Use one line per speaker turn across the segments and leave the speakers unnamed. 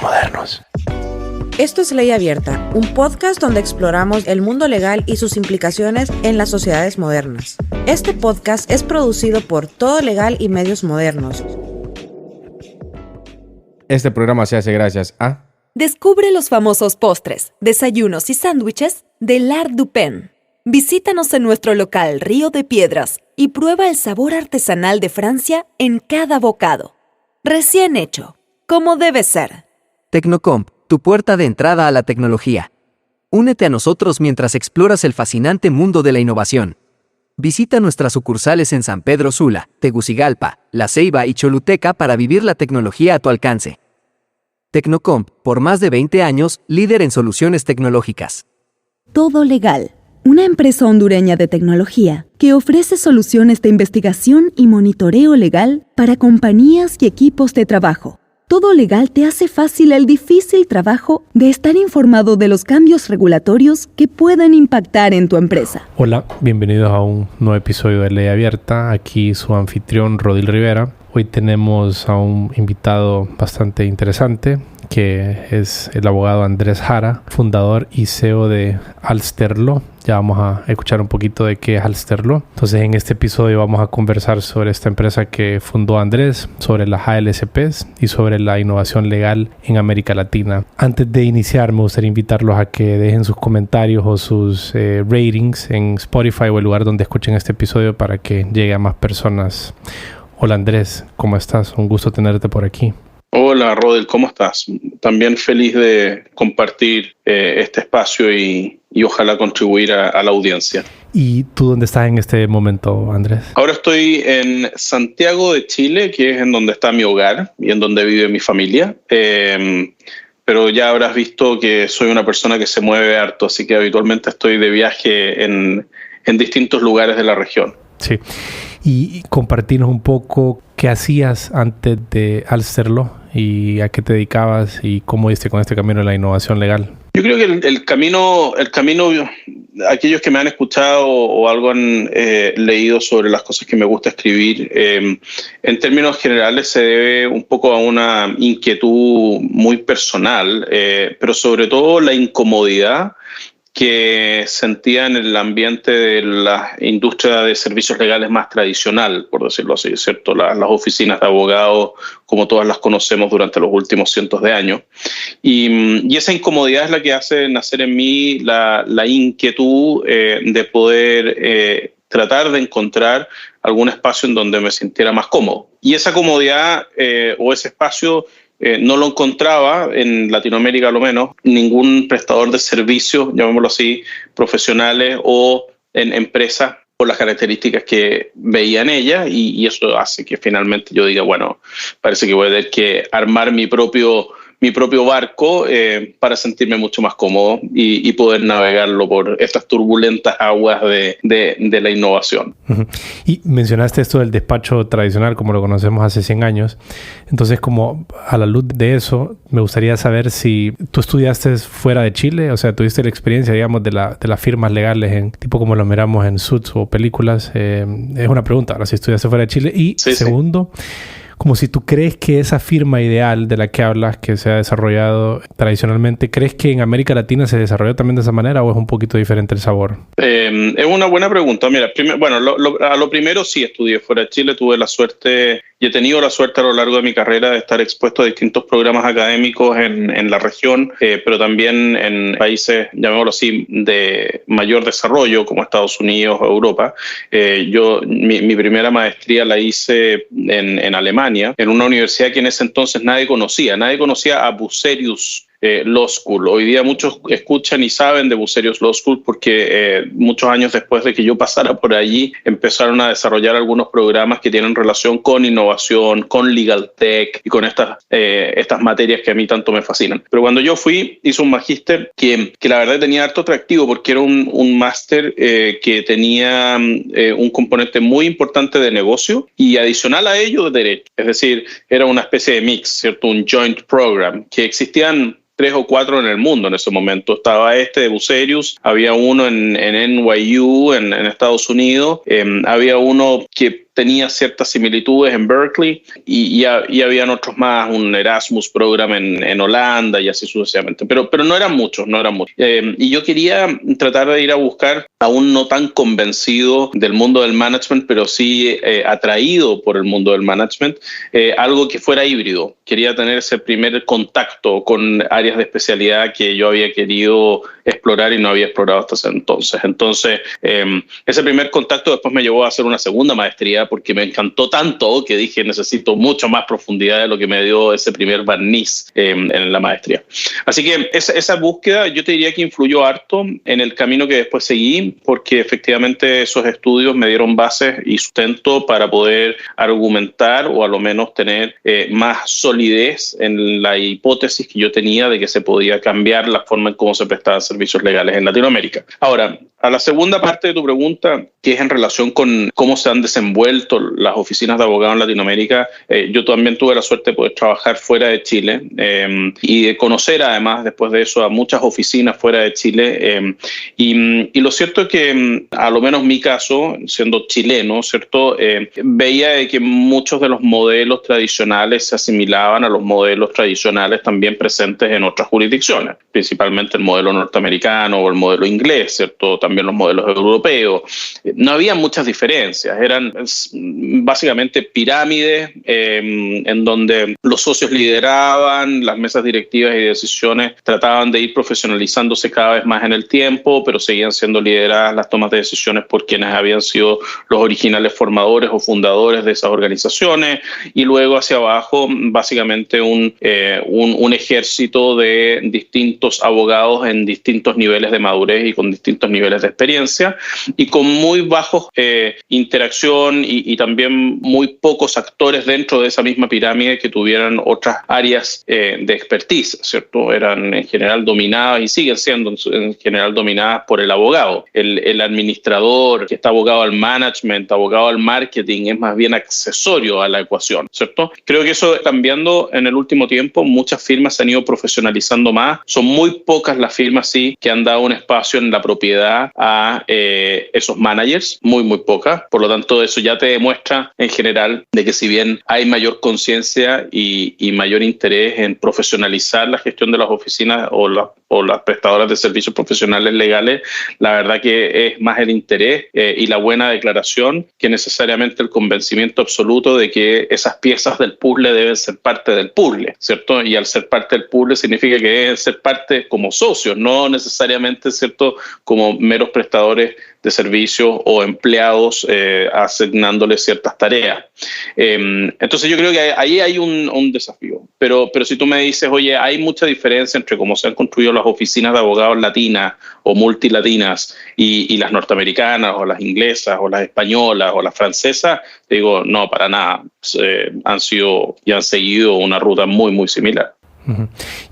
modernos.
Esto es Ley Abierta, un podcast donde exploramos el mundo legal y sus implicaciones en las sociedades modernas. Este podcast es producido por Todo Legal y Medios Modernos.
Este programa se hace gracias a...
Descubre los famosos postres, desayunos y sándwiches de L'Art du Pain. Visítanos en nuestro local Río de Piedras y prueba el sabor artesanal de Francia en cada bocado. Recién hecho, como debe ser.
Tecnocomp, tu puerta de entrada a la tecnología. Únete a nosotros mientras exploras el fascinante mundo de la innovación. Visita nuestras sucursales en San Pedro Sula, Tegucigalpa, La Ceiba y Choluteca para vivir la tecnología a tu alcance. Tecnocomp, por más de 20 años, líder en soluciones tecnológicas.
Todo Legal, una empresa hondureña de tecnología que ofrece soluciones de investigación y monitoreo legal para compañías y equipos de trabajo. Todo Legal te hace fácil el difícil trabajo de estar informado de los cambios regulatorios que pueden impactar en tu empresa.
Hola, bienvenidos a un nuevo episodio de Ley Abierta. Aquí su anfitrión Rodil Rivera. Hoy tenemos a un invitado bastante interesante, que es el abogado Andrés Jara, fundador y CEO de Alster Law. Ya vamos a escuchar un poquito de qué es Alster Law. Entonces, en este episodio vamos a conversar sobre esta empresa que fundó Andrés, sobre las ALSPs y sobre la innovación legal en América Latina. Antes de iniciar, me gustaría invitarlos a que dejen sus comentarios o sus ratings en Spotify o el lugar donde escuchen este episodio para que llegue a más personas. Hola Andrés, ¿cómo estás? Un gusto tenerte por aquí.
Hola Rodel, ¿cómo estás? También feliz de compartir este espacio y ojalá contribuir a la audiencia.
¿Y tú dónde estás en este momento, Andrés?
Ahora estoy en Santiago de Chile, que es en donde está mi hogar y en donde vive mi familia. Pero ya habrás visto que soy una persona que se mueve harto, así que habitualmente estoy de viaje en distintos lugares de la región.
Sí. Y compartirnos un poco qué hacías antes de Alster Law y a qué te dedicabas y cómo diste con este camino de la innovación legal.
Yo creo que el camino, aquellos que me han escuchado o algo han leído sobre las cosas que me gusta escribir, en términos generales se debe un poco a una inquietud muy personal, pero sobre todo la incomodidad que sentía en el ambiente de la industria de servicios legales más tradicional, por decirlo así, ¿cierto? Las oficinas de abogados, como todas las conocemos durante los últimos cientos de años. Y esa incomodidad es la que hace nacer en mí la inquietud de poder tratar de encontrar algún espacio en donde me sintiera más cómodo. Y esa comodidad o ese espacio no lo encontraba, en Latinoamérica a lo menos, ningún prestador de servicios, llamémoslo así, profesionales o en empresas por las características que veía en ellas, y eso hace que finalmente yo diga, bueno, parece que voy a tener que armar mi propio barco para sentirme mucho más cómodo y poder navegarlo por estas turbulentas aguas de la innovación.
Uh-huh. Y mencionaste esto del despacho tradicional como lo conocemos hace 100 años. Entonces, como a la luz de eso, me gustaría saber si tú estudiaste fuera de Chile, o sea, tuviste la experiencia, digamos, de las firmas legales, tipo como lo miramos en Suits o películas. Es una pregunta, ahora si estudiaste fuera de Chile. Y sí, segundo... Sí. Como si tú crees que esa firma ideal de la que hablas, que se ha desarrollado tradicionalmente, ¿crees que en América Latina se desarrolló también de esa manera o es un poquito diferente el sabor?
Es una buena pregunta. Mira, a lo primero sí estudié fuera de Chile, tuve la suerte y he tenido la suerte a lo largo de mi carrera de estar expuesto a distintos programas académicos en la región, pero también en países, llamémoslo así, de mayor desarrollo como Estados Unidos o Europa. Mi primera maestría la hice en Alemania, en una universidad que en ese entonces nadie conocía a Bucerius Law School. Hoy día muchos escuchan y saben de Bucerius Law School porque muchos años después de que yo pasara por allí empezaron a desarrollar algunos programas que tienen relación con innovación, con legal tech y con estas materias que a mí tanto me fascinan. Pero cuando yo fui, hice un magíster que la verdad tenía harto atractivo porque era un máster que tenía un componente muy importante de negocio y adicional a ello de derecho. Es decir, era una especie de mix, ¿cierto? Un joint program que existían 3 o 4 en el mundo en ese momento. Estaba de Bucerius, había uno en NYU en Estados Unidos, había uno que tenía ciertas similitudes en Berkeley y habían otros más, un Erasmus Program en Holanda y así sucesivamente, pero no eran muchos. Y yo quería tratar de ir a buscar, aún no tan convencido del mundo del management, pero sí atraído por el mundo del management, algo que fuera híbrido. Quería tener ese primer contacto con áreas de especialidad que yo había querido explorar y no había explorado hasta ese entonces. Entonces, ese primer contacto después me llevó a hacer una segunda maestría porque me encantó tanto que dije necesito mucho más profundidad de lo que me dio ese primer barniz en la maestría. Así que esa búsqueda yo te diría que influyó harto en el camino que después seguí, porque efectivamente esos estudios me dieron bases y sustento para poder argumentar o a lo menos tener más solidez en la hipótesis que yo tenía de que se podía cambiar la forma en cómo se prestaban servicios legales en Latinoamérica. Ahora, a la segunda parte de tu pregunta, que es en relación con cómo se han desenvuelto las oficinas de abogados en Latinoamérica, yo también tuve la suerte de poder trabajar fuera de Chile y de conocer además después de eso a muchas oficinas fuera de Chile y lo cierto es que a lo menos mi caso, siendo chileno, ¿cierto? Veía de que muchos de los modelos tradicionales se asimilaban a los modelos tradicionales también presentes en otras jurisdicciones, principalmente el modelo norteamericano o el modelo inglés, ¿cierto? También los modelos europeos. No había muchas diferencias, eran básicamente pirámides en donde los socios lideraban, las mesas directivas y decisiones trataban de ir profesionalizándose cada vez más en el tiempo, pero seguían siendo lideradas las tomas de decisiones por quienes habían sido los originales formadores o fundadores de esas organizaciones, y luego hacia abajo básicamente un ejército de distintos abogados en distintos niveles de madurez y con distintos niveles de experiencia y con muy bajos interacción y también muy pocos actores dentro de esa misma pirámide que tuvieran otras áreas de expertise, ¿cierto? Eran en general dominadas y siguen siendo en general dominadas por el abogado. El administrador que está abogado al management, abogado al marketing, es más bien accesorio a la ecuación, ¿cierto? Creo que eso cambiando en el último tiempo, muchas firmas se han ido profesionalizando más. Son muy pocas las firmas, sí, que han dado un espacio en la propiedad a esos managers, muy pocas. Por lo tanto, eso ya te demuestra en general de que si bien hay mayor conciencia y mayor interés en profesionalizar la gestión de las oficinas o las prestadoras de servicios profesionales legales, la verdad que es más el interés y la buena declaración que necesariamente el convencimiento absoluto de que esas piezas del puzzle deben ser parte del puzzle, ¿cierto? Y al ser parte del puzzle significa que deben ser parte como socios, no necesariamente, ¿cierto?, como meros prestadores de servicios o empleados asignándoles ciertas tareas. Entonces yo creo que ahí hay un desafío. Pero si tú me dices, oye, hay mucha diferencia entre cómo se han construido las oficinas de abogados latinas o multilatinas y las norteamericanas o las inglesas o las españolas o las francesas, te digo, no, para nada. Han sido y han seguido una ruta muy similar.
Uh-huh.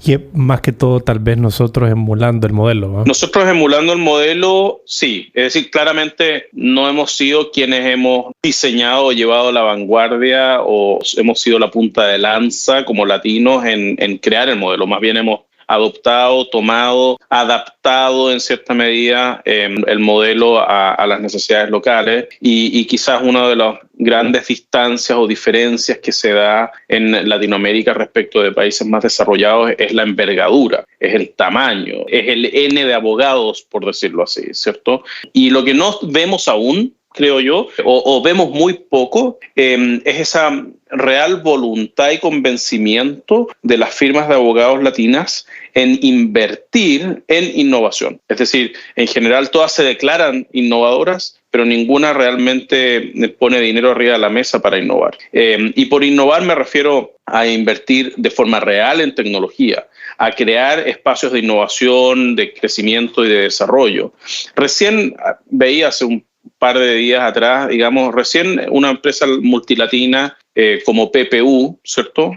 Y más que todo tal vez nosotros emulando el modelo, ¿no?
Nosotros emulando el modelo, sí. Es decir, claramente no hemos sido quienes hemos diseñado o llevado a la vanguardia o hemos sido la punta de lanza como latinos en crear el modelo. Más bien hemos adoptado, tomado, adaptado en cierta medida el modelo a las necesidades locales y quizás una de las grandes distancias o diferencias que se da en Latinoamérica respecto de países más desarrollados es la envergadura, es el tamaño, es el N de abogados, por decirlo así, ¿cierto? Y lo que no vemos aún, creo yo, o vemos muy poco, es esa real voluntad y convencimiento de las firmas de abogados latinas en invertir en innovación. Es decir, en general todas se declaran innovadoras, pero ninguna realmente pone dinero arriba de la mesa para innovar. Y por innovar me refiero a invertir de forma real en tecnología, a crear espacios de innovación, de crecimiento y de desarrollo. Recién veía hace un par de días atrás, digamos, recién una empresa multilatina como PPU, ¿cierto?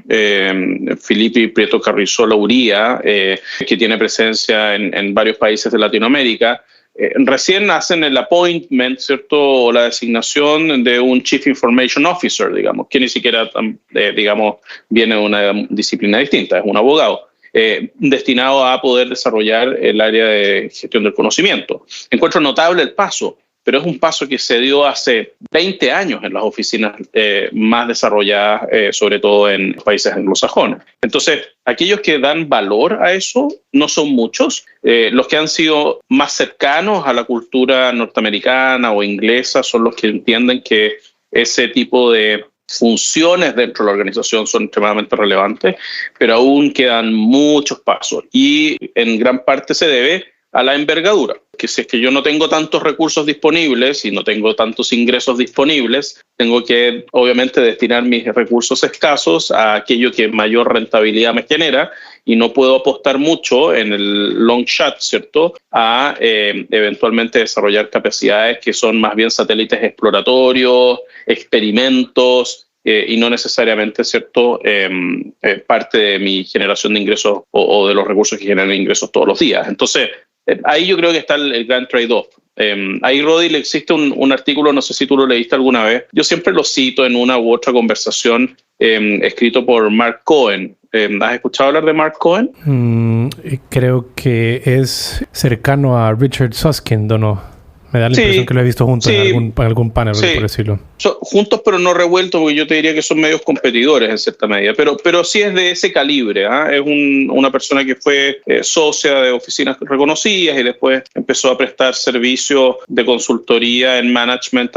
Filipe Prieto Carrizola Uría, que tiene presencia en varios países de Latinoamérica, recién hacen el appointment, ¿cierto? O la designación de un Chief Information Officer, digamos, que ni siquiera, digamos, viene de una disciplina distinta, es un abogado. Destinado a poder desarrollar el área de gestión del conocimiento. Encuentro notable el paso, pero es un paso que se dio hace 20 años en las oficinas más desarrolladas, sobre todo en países anglosajones. Entonces, aquellos que dan valor a eso no son muchos. Los que han sido más cercanos a la cultura norteamericana o inglesa son los que entienden que ese tipo de funciones dentro de la organización son extremadamente relevantes, pero aún quedan muchos pasos y en gran parte se debe a la envergadura, que si es que yo no tengo tantos recursos disponibles y no tengo tantos ingresos disponibles, tengo que obviamente destinar mis recursos escasos a aquello que mayor rentabilidad me genera y no puedo apostar mucho en el long shot, ¿cierto?, a eventualmente desarrollar capacidades que son más bien satélites exploratorios, experimentos, y no necesariamente, ¿cierto?, parte de mi generación de ingresos o de los recursos que generan ingresos todos los días. Entonces, ahí yo creo que está el gran trade-off. Ahí, Rodi, existe un artículo, no sé si tú lo leíste alguna vez, yo siempre lo cito en una u otra conversación, escrito por Mark Cohen. ¿Has escuchado hablar de Mark Cohen?
Creo que es cercano a Richard Susskind, ¿o no? Me da la impresión que lo he visto juntos en algún panel, por decirlo.
Juntos pero no revueltos, porque yo te diría que son medios competidores en cierta medida, pero sí es de ese calibre, ¿eh? Es una persona que fue socia de oficinas reconocidas y después empezó a prestar servicios de consultoría en management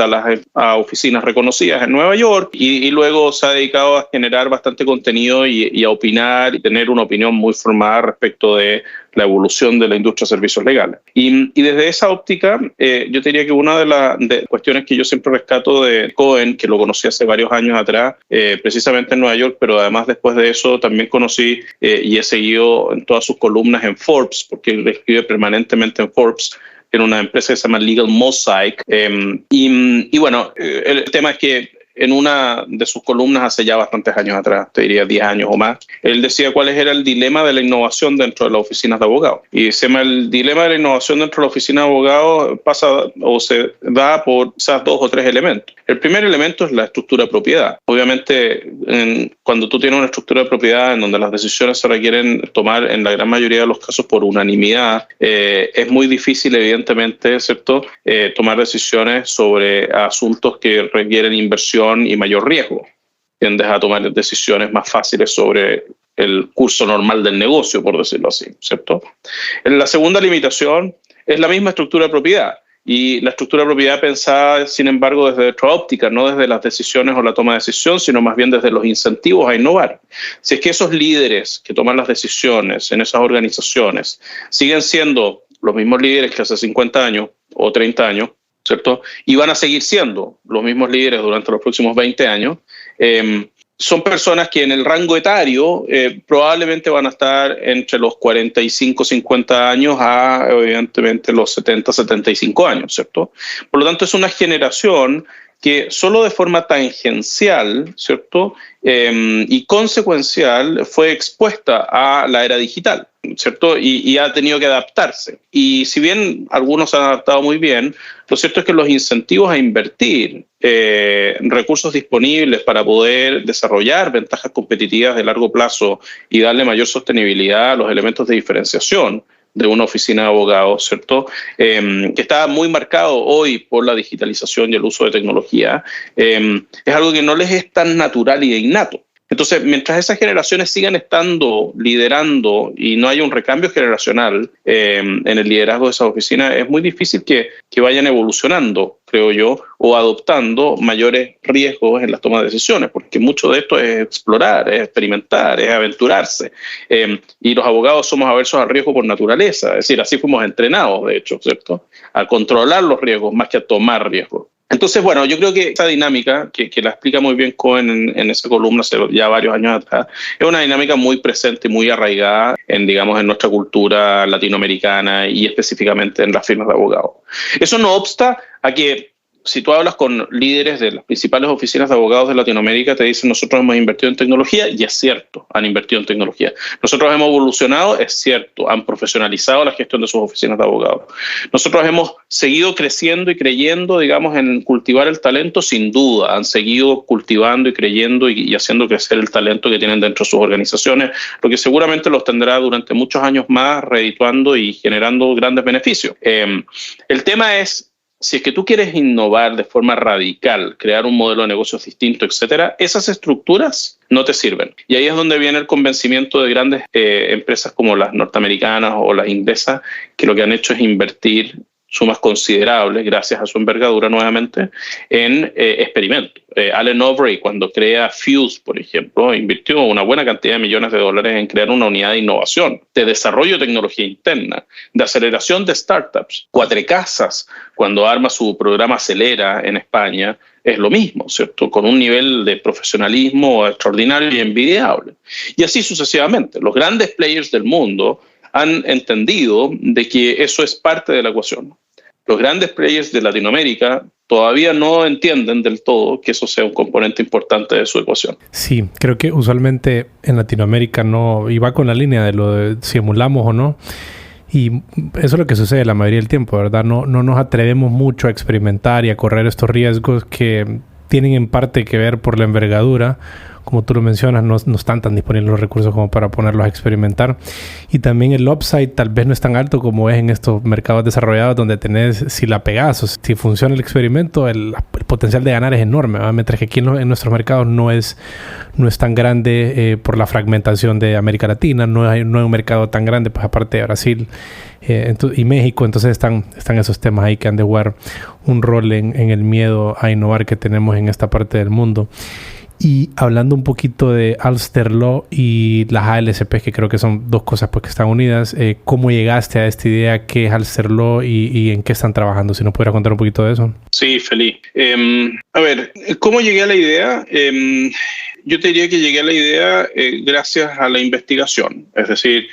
a oficinas reconocidas en Nueva York y luego se ha dedicado a generar bastante contenido y a opinar y tener una opinión muy formada respecto de la evolución de la industria de servicios legales. Y desde esa óptica, yo te diría que una de las cuestiones que yo siempre rescato de Cohen, que lo conocí hace varios años atrás, precisamente en Nueva York, pero además después de eso también conocí y he seguido en todas sus columnas en Forbes, porque él escribe permanentemente en Forbes, en una empresa que se llama Legal Mosaic. Y bueno, el tema es que en una de sus columnas hace ya bastantes años atrás, te diría 10 años o más, él decía cuál era el dilema de la innovación dentro de las oficinas de abogados. Y se llama el dilema de la innovación dentro de la oficina de abogados pasa o se da por quizás 2 o 3 elementos. El primer elemento es la estructura de propiedad. Obviamente, cuando tú tienes una estructura de propiedad en donde las decisiones se requieren tomar en la gran mayoría de los casos por unanimidad, es muy difícil, evidentemente, ¿cierto?, tomar decisiones sobre asuntos que requieren inversión y mayor riesgo. Tiendes a tomar decisiones más fáciles sobre el curso normal del negocio, por decirlo así, ¿cierto? La segunda limitación es la misma estructura de propiedad. Y la estructura de propiedad pensada, sin embargo, desde otra óptica, no desde las decisiones o la toma de decisión, sino más bien desde los incentivos a innovar. Si es que esos líderes que toman las decisiones en esas organizaciones siguen siendo los mismos líderes que hace 50 años o 30 años, ¿cierto?, y van a seguir siendo los mismos líderes durante los próximos 20 años, son personas que en el rango etario probablemente van a estar entre los 45, 50 años a, evidentemente, los 70, 75 años, ¿cierto? Por lo tanto, es una generación que solo de forma tangencial, ¿cierto?, y consecuencial fue expuesta a la era digital, ¿cierto?, y ha tenido que adaptarse. Y si bien algunos se han adaptado muy bien, lo cierto es que los incentivos a invertir recursos disponibles para poder desarrollar ventajas competitivas de largo plazo y darle mayor sostenibilidad a los elementos de diferenciación de una oficina de abogados, ¿cierto?, que está muy marcado hoy por la digitalización y el uso de tecnología, es algo que no les es tan natural y de innato. Entonces, mientras esas generaciones sigan estando liderando y no haya un recambio generacional en el liderazgo de esas oficinas, es muy difícil que vayan evolucionando, creo yo, o adoptando mayores riesgos en las tomas de decisiones, porque mucho de esto es explorar, es experimentar, es aventurarse. Y los abogados somos aversos al riesgo por naturaleza, es decir, así fuimos entrenados, de hecho, ¿cierto?, a controlar los riesgos más que a tomar riesgos. Entonces, bueno, yo creo que esa dinámica, que la explica muy bien Cohen en esa columna hace ya varios años atrás, es una dinámica muy presente y muy arraigada en nuestra cultura latinoamericana y específicamente en las firmas de abogados. Eso no obsta a que, si tú hablas con líderes de las principales oficinas de abogados de Latinoamérica, te dicen nosotros hemos invertido en tecnología, y es cierto, han invertido en tecnología. Nosotros hemos evolucionado, es cierto, han profesionalizado la gestión de sus oficinas de abogados. Nosotros hemos seguido creciendo y creyendo, digamos, en cultivar el talento, sin duda. Han seguido cultivando y creyendo y haciendo crecer el talento que tienen dentro de sus organizaciones, lo que seguramente los tendrá durante muchos años más redituando y generando grandes beneficios. El tema es si es que tú quieres innovar de forma radical, crear un modelo de negocios distinto, etcétera, esas estructuras no te sirven. Y ahí es donde viene el convencimiento de grandes empresas como las norteamericanas o las inglesas, que lo que han hecho es invertir sumas considerables, gracias a su envergadura nuevamente, en experimentos. Allen Overy, cuando crea Fuse, por ejemplo, invirtió una buena cantidad de millones de dólares en crear una unidad de innovación, de desarrollo de tecnología interna, de aceleración de startups. Cuatrecasas, cuando arma su programa Acelera en España, es lo mismo, ¿cierto? Con un nivel de profesionalismo extraordinario y envidiable. Y así sucesivamente. Los grandes players del mundo han entendido de que eso es parte de la ecuación. Los grandes players de Latinoamérica todavía no entienden del todo que eso sea un componente importante de su ecuación.
Sí, creo que usualmente en Latinoamérica no, y va con la línea de lo de si emulamos o no, y eso es lo que sucede la mayoría del tiempo, ¿verdad? No nos atrevemos mucho a experimentar y a correr estos riesgos que tienen en parte que ver por la envergadura. Como tú lo mencionas, no están tan disponibles los recursos como para ponerlos a experimentar. Y también el upside tal vez no es tan alto como es en estos mercados desarrollados donde tenés, si la pegás o si funciona el experimento, el potencial de ganar es enorme, ¿verdad? Mientras que aquí en nuestros mercados no es tan grande por la fragmentación de América Latina, no hay un mercado tan grande, pues aparte de Brasil y México. Entonces están esos temas ahí que han de jugar un rol en el miedo a innovar que tenemos en esta parte del mundo. Y hablando un poquito de Alster Law y las ALSP, que creo que son dos cosas pues que están unidas, ¿cómo llegaste a esta idea? ¿Qué es Alster Law y en qué están trabajando? Si nos pudieras contar un poquito de eso.
Sí, feliz. A ver, ¿cómo llegué a la idea? Yo te diría que llegué a la idea gracias a la investigación. Es decir,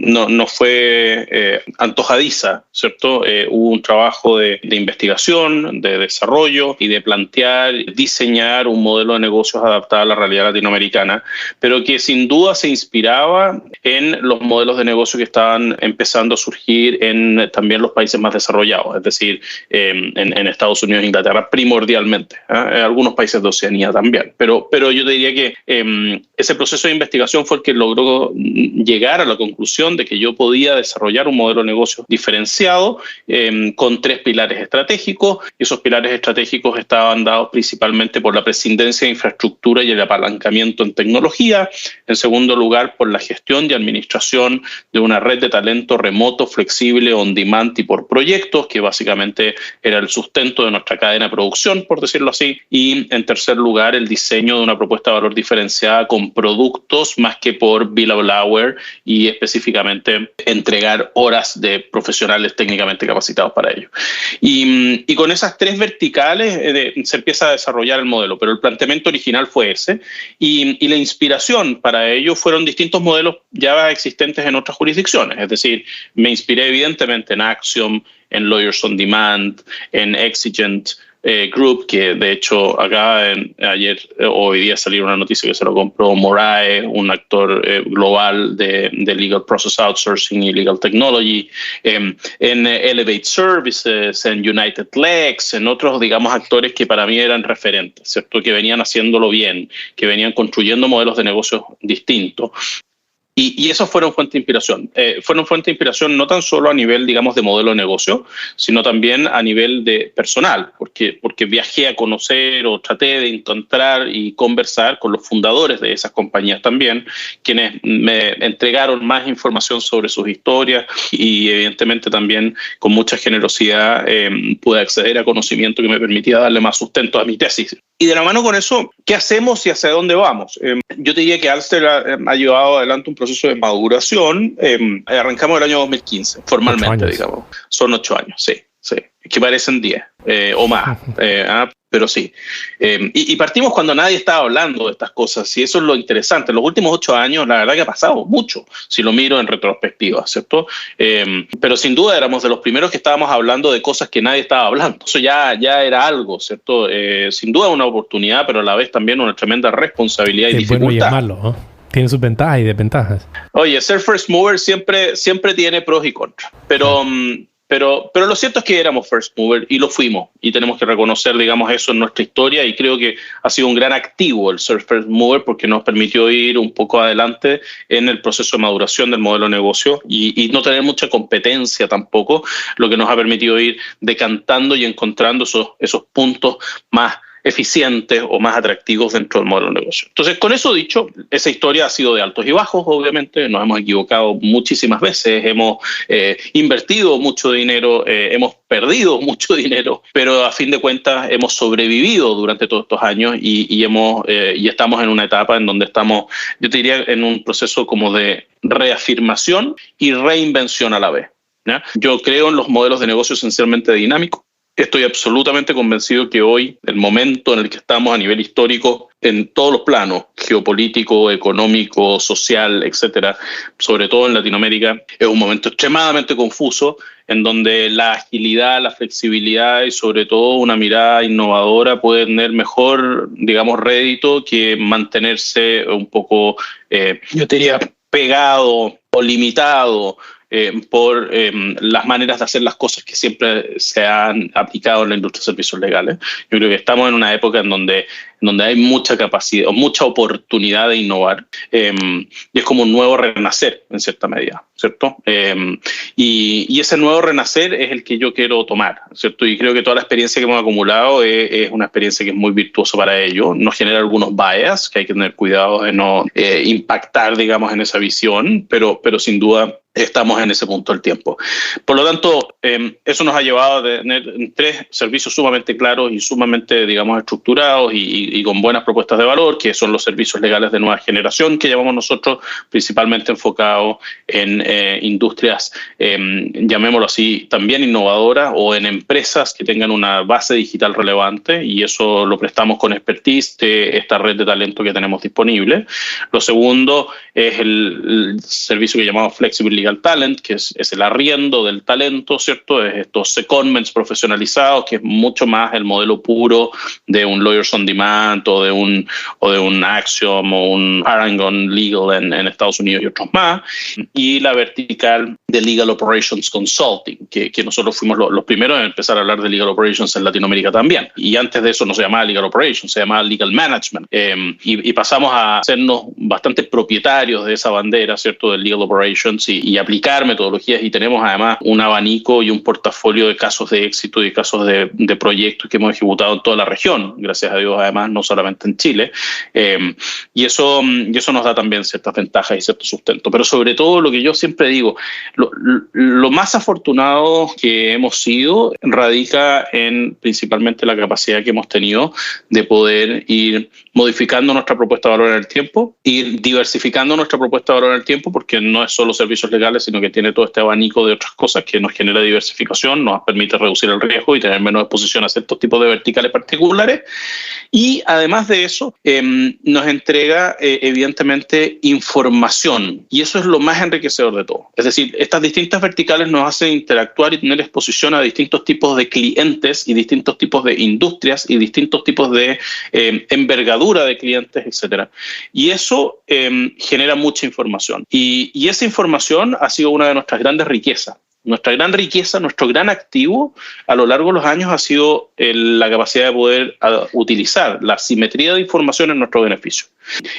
no fue antojadiza, ¿cierto? Hubo un trabajo de investigación, de desarrollo y de plantear, diseñar un modelo de negocios adaptado a la realidad latinoamericana, pero que sin duda se inspiraba en los modelos de negocio que estaban empezando a surgir en también los países más desarrollados, es decir, en Estados Unidos e Inglaterra primordialmente, algunos países de Oceanía también, pero yo te diría que ese proceso de investigación fue el que logró llegar a la conclusión de que yo podía desarrollar un modelo de negocio diferenciado con 3 pilares estratégicos, y esos pilares estratégicos estaban dados principalmente por la prescindencia de infraestructura y el apalancamiento en tecnología, en segundo lugar por la gestión y administración de una red de talento remoto, flexible, on demand y por proyectos, que básicamente era el sustento de nuestra cadena de producción, por decirlo así, y en tercer lugar el diseño de una propuesta de valor diferenciada con productos más que por bill of ladder y específicamente entregar horas de profesionales técnicamente capacitados para ello. Y con esas 3 verticales se empieza a desarrollar el modelo, pero el planteamiento original fue ese y la inspiración para ello fueron distintos modelos ya existentes en otras jurisdicciones. Es decir, me inspiré evidentemente en Axiom, en Lawyers on Demand, en Exigent Group, que de hecho acá ayer o hoy día salió una noticia que se lo compró Morae, un actor global de Legal Process Outsourcing y Legal Technology, en Elevate Services, en United Lex, en otros, digamos, actores que para mí eran referentes, ¿cierto? Que venían haciéndolo bien, que venían construyendo modelos de negocios distintos. Y esos fueron fuente de inspiración. Fueron fuente de inspiración no tan solo a nivel, digamos, de modelo de negocio, sino también a nivel de personal, porque viajé a conocer o traté de encontrar y conversar con los fundadores de esas compañías también, quienes me entregaron más información sobre sus historias y evidentemente también con mucha generosidad pude acceder a conocimiento que me permitía darle más sustento a mi tesis. Y de la mano con eso, ¿qué hacemos y hacia dónde vamos? Yo te diría que Alster ha llevado adelante un proceso de maduración. Arrancamos el año 2015, formalmente, digamos. Son 8 años, sí. Que parecen 10 o más, pero sí. Y partimos cuando nadie estaba hablando de estas cosas, y eso es lo interesante. En los últimos 8 años, la verdad que ha pasado mucho, si lo miro en retrospectiva, ¿cierto? Pero sin duda éramos de los primeros que estábamos hablando de cosas que nadie estaba hablando. Eso ya era algo, ¿cierto? Sin duda una oportunidad, pero a la vez también una tremenda responsabilidad y dificultad.
Bueno y es malo, ¿no? Tiene sus ventajas y desventajas.
Oye, ser first mover siempre tiene pros y contras, pero Pero lo cierto es que éramos first mover y lo fuimos, y tenemos que reconocer, digamos, eso en nuestra historia, y creo que ha sido un gran activo el ser first mover porque nos permitió ir un poco adelante en el proceso de maduración del modelo de negocio y no tener mucha competencia tampoco, lo que nos ha permitido ir decantando y encontrando esos puntos más eficientes o más atractivos dentro del modelo de negocio. Entonces, con eso dicho, esa historia ha sido de altos y bajos, obviamente, nos hemos equivocado muchísimas veces, hemos invertido mucho dinero, hemos perdido mucho dinero, pero a fin de cuentas hemos sobrevivido durante todos estos años y estamos en una etapa en donde estamos, yo te diría, en un proceso como de reafirmación y reinvención a la vez, ¿ya? Yo creo en los modelos de negocio esencialmente dinámicos. Estoy absolutamente convencido que hoy, el momento en el que estamos a nivel histórico, en todos los planos, geopolítico, económico, social, etcétera, sobre todo en Latinoamérica, es un momento extremadamente confuso, en donde la agilidad, la flexibilidad y sobre todo una mirada innovadora puede tener mejor, digamos, rédito que mantenerse un poco, yo te diría, pegado o limitado por las maneras de hacer las cosas que siempre se han aplicado en la industria de servicios legales. Yo creo que estamos en una época en donde hay mucha capacidad, mucha oportunidad de innovar, y es como un nuevo renacer en cierta medida, ¿cierto? Y ese nuevo renacer es el que yo quiero tomar, ¿cierto? Y creo que toda la experiencia que hemos acumulado es una experiencia que es muy virtuosa para ello. Nos genera algunos bias que hay que tener cuidado de no impactar, digamos, en esa visión, pero sin duda estamos en ese punto del tiempo. Por lo tanto, eso nos ha llevado a tener 3 servicios sumamente claros y sumamente, digamos, estructurados y con buenas propuestas de valor, que son los servicios legales de nueva generación, que llamamos nosotros, principalmente enfocados en industrias, llamémoslo así, también innovadoras, o en empresas que tengan una base digital relevante, y eso lo prestamos con expertise de esta red de talento que tenemos disponible. Lo segundo es el servicio que llamamos Flexible Legal Talent, que es el arriendo del talento, ¿cierto? Es estos secondments profesionalizados, que es mucho más el modelo puro de un Lawyers on Demand o de un Axiom o un Aragon Legal en Estados Unidos y otros más, y la vertical de Legal Operations Consulting, que nosotros fuimos los primeros en empezar a hablar de Legal Operations en Latinoamérica también, y antes de eso no se llamaba Legal Operations, se llamaba Legal Management, y pasamos a hacernos bastante propietarios de esa bandera, ¿cierto?, del Legal Operations y aplicar metodologías, y tenemos además un abanico y un portafolio de casos de éxito y casos de proyectos que hemos ejecutado en toda la región, gracias a Dios, además, no solamente en Chile, y eso nos da también ciertas ventajas y cierto sustento. Pero sobre todo, lo que yo siempre digo, lo más afortunado que hemos sido radica en principalmente la capacidad que hemos tenido de poder ir modificando nuestra propuesta de valor en el tiempo, ir diversificando nuestra propuesta de valor en el tiempo, porque no es solo servicios legales, sino que tiene todo este abanico de otras cosas que nos genera diversificación, nos permite reducir el riesgo y tener menos exposición a ciertos tipos de verticales particulares. Y además de eso, nos entrega evidentemente información, y eso es lo más enriquecedor de todo. Es decir, estas distintas verticales nos hacen interactuar y tener exposición a distintos tipos de clientes y distintos tipos de industrias y distintos tipos de envergadura de clientes, etcétera. Y eso genera mucha información. Y esa información ha sido una de nuestras grandes riquezas. Nuestra gran riqueza, nuestro gran activo a lo largo de los años ha sido la capacidad de poder utilizar la simetría de información en nuestro beneficio.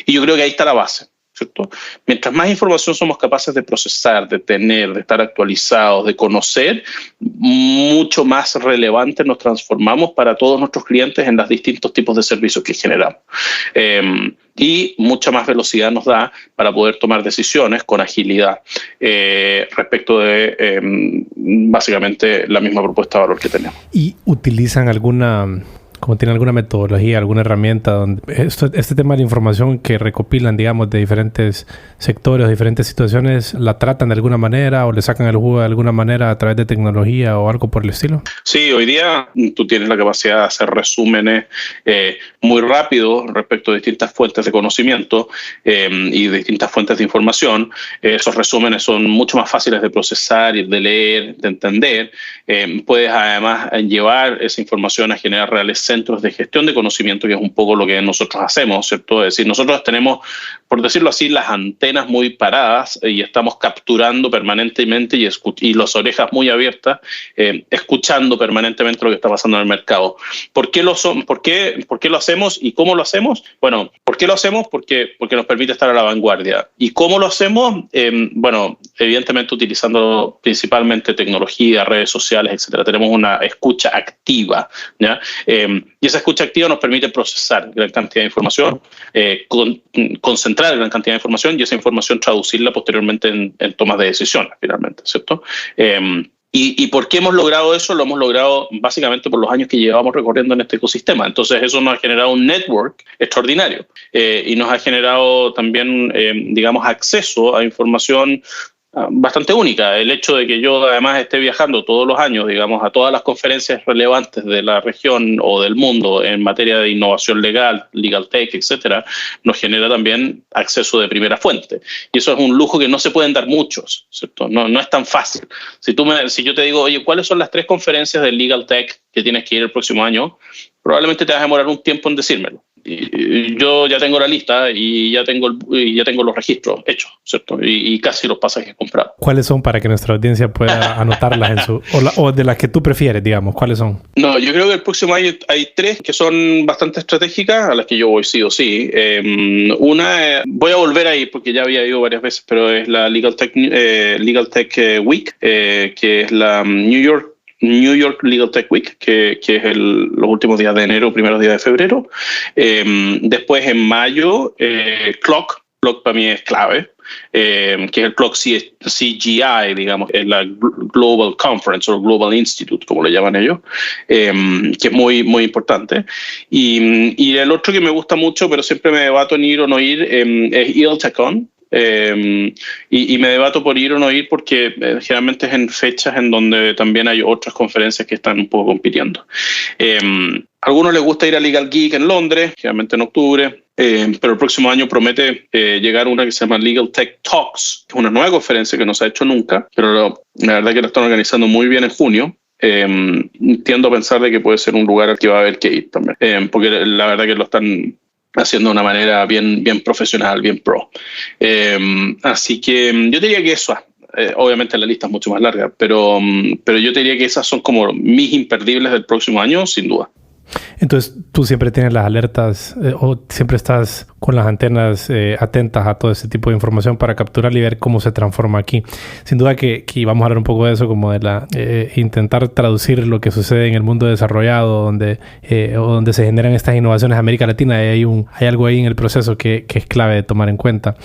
Y yo creo que ahí está la base, ¿cierto? Mientras más información somos capaces de procesar, de tener, de estar actualizados, de conocer, mucho más relevantes nos transformamos para todos nuestros clientes en los distintos tipos de servicios que generamos. Y mucha más velocidad nos da para poder tomar decisiones con agilidad respecto de básicamente la misma propuesta de valor que tenemos.
¿Y utilizan tienen alguna metodología, alguna herramienta donde este tema de información que recopilan, digamos, de diferentes sectores, diferentes situaciones, la tratan de alguna manera o le sacan el jugo de alguna manera a través de tecnología o algo por el estilo?
Sí, hoy día tú tienes la capacidad de hacer resúmenes muy rápidos respecto de distintas fuentes de conocimiento y de distintas fuentes de información. Esos resúmenes son mucho más fáciles de procesar y de leer, de entender. Puedes además llevar esa información a generar reales centros de gestión de conocimiento, que es un poco lo que nosotros hacemos, ¿cierto? Es decir, nosotros tenemos, por decirlo así, las antenas muy paradas y estamos capturando permanentemente y las orejas muy abiertas, escuchando permanentemente lo que está pasando en el mercado. ¿Por qué lo hacemos y cómo lo hacemos? Bueno, ¿por qué lo hacemos? Porque nos permite estar a la vanguardia. ¿Y cómo lo hacemos? Bueno, evidentemente utilizando principalmente tecnología, redes sociales, etcétera. Tenemos una escucha activa, ¿ya? Y esa escucha activa nos permite procesar gran cantidad de información, concentrar gran cantidad de información y esa información traducirla posteriormente en tomas de decisiones, finalmente, ¿cierto? ¿Y por qué hemos logrado eso? Lo hemos logrado básicamente por los años que llevamos recorriendo en este ecosistema. Entonces eso nos ha generado un network extraordinario y nos ha generado también, digamos, acceso a información bastante única. El hecho de que yo además esté viajando todos los años, digamos, a todas las conferencias relevantes de la región o del mundo en materia de innovación legal, legal tech, etcétera, nos genera también acceso de primera fuente. Y eso es un lujo que no se pueden dar muchos, ¿cierto? No es tan fácil. Si yo te digo, oye, ¿cuáles son las 3 conferencias de legal tech que tienes que ir el próximo año? Probablemente te vas a demorar un tiempo en decírmelo. Yo ya tengo la lista y ya tengo los registros hechos, ¿cierto? Y casi los pasajes comprados.
¿Cuáles son para que nuestra audiencia pueda anotarlas o de las que tú prefieres, digamos? ¿Cuáles son?
No, yo creo que el próximo año hay 3 que son bastante estratégicas, a las que yo voy sí o sí. Una, voy a volver a ir porque ya había ido varias veces, pero es la Legal Tech Week, que es la New York Legal Tech Week, que es los últimos días de enero, primeros días de febrero. Después en mayo, Clock para mí es clave, que es el Clock CGI, digamos, es la Global Conference o Global Institute, como le llaman ellos, que es muy, muy importante. Y el otro que me gusta mucho, pero siempre me debato en ir o no ir, es ILTechCon. Y me debato por ir o no ir porque generalmente es en fechas en donde también hay otras conferencias que están un poco compitiendo. A algunos les gusta ir a Legal Geek en Londres, generalmente en octubre, pero el próximo año promete llegar una que se llama Legal Tech Talks, que es una nueva conferencia que no se ha hecho nunca, pero la verdad que la están organizando muy bien en junio. Tiendo a pensar de que puede ser un lugar al que va a haber que ir también, porque la verdad que lo están haciendo de una manera bien profesional, bien pro. Así que yo diría que eso, obviamente la lista es mucho más larga, pero yo diría que esas son como mis imperdibles del próximo año, sin duda.
Entonces, tú siempre tienes las alertas o siempre estás con las antenas atentas a todo ese tipo de información para capturar y ver cómo se transforma aquí. Sin duda que vamos a hablar un poco de eso, como de intentar traducir lo que sucede en el mundo desarrollado, donde se generan estas innovaciones en América Latina. Y hay algo ahí en el proceso que es clave de tomar en cuenta.